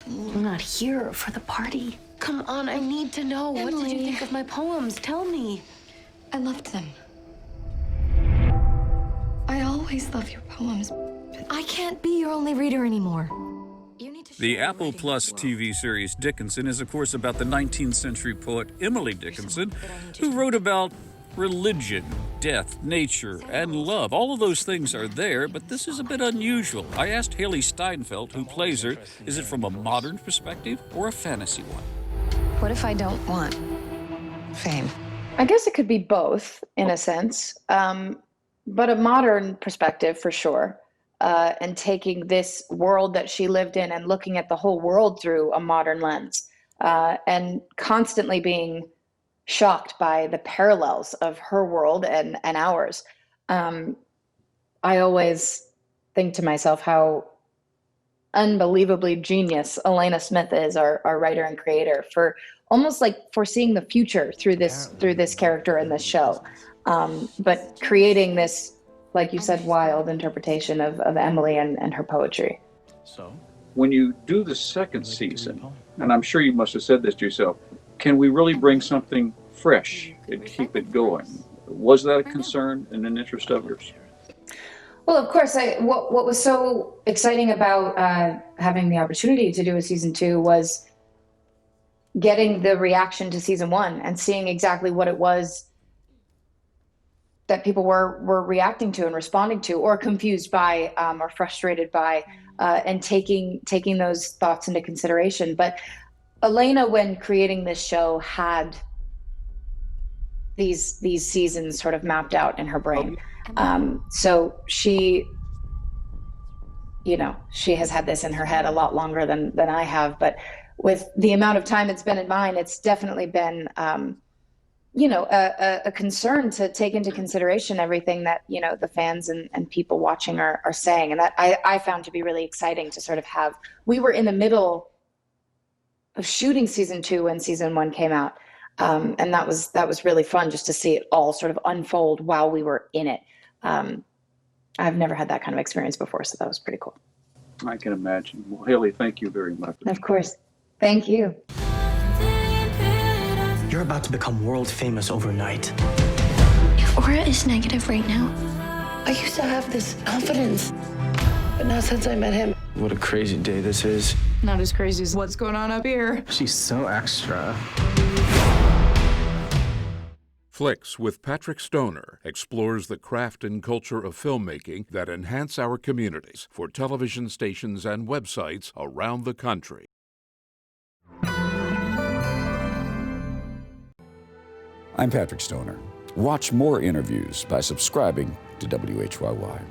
I'm not here for the party. Come on, I need to know. What did you think of my poems? Tell me. I loved them. I always love your poems. I can't be your only reader anymore. The Apple Plus TV series Dickinson is, of course, about the 19th century poet Emily Dickinson, who wrote about religion, death, nature, and love. All of those things are there, but this is a bit unusual. I asked Hailee Steinfeld, who plays her, is it from a modern perspective or a fantasy one? What if I don't want fame? I guess it could be both, in a sense, but a modern perspective for sure. And taking this world that she lived in and looking at the whole world through a modern lens, and constantly being shocked by the parallels of her world and ours. I always think to myself how unbelievably genius Elena Smith is, our writer and creator, for almost like foreseeing the future through this character in this show, but creating this, like you said, wild interpretation of Emily and her poetry. So, when you do the second season, and I'm sure you must have said this to yourself, can we really bring something fresh and keep it going? Was that a concern and an interest of yours? Well, of course, what was so exciting about having the opportunity to do a season 2 was getting the reaction to season 1 and seeing exactly what it was that people were reacting to and responding to, or confused by, or frustrated by, and taking those thoughts into consideration. But Elena, when creating this show, had these seasons sort of mapped out in her brain. So she has had this in her head a lot longer than I have. But with the amount of time it's been in mine, it's definitely been a concern to take into consideration everything that, the fans and people watching are saying. And that I found to be really exciting to sort of have. We were in the middle of shooting season 2 when season 1 came out. And that was really fun just to see it all sort of unfold while we were in it. I've never had that kind of experience before, so that was pretty cool. I can imagine. Well, Hailee, thank you very much. Of course. Thank you. you're about to become world famous overnight. Your aura is negative right now. I used to have this confidence, but now since I met him. What a crazy day this is. Not as crazy as what's going on up here. She's so extra. Flicks with Patrick Stoner explores the craft and culture of filmmaking that enhance our communities for television stations and websites around the country. I'm Patrick Stoner. Watch more interviews by subscribing to WHYY.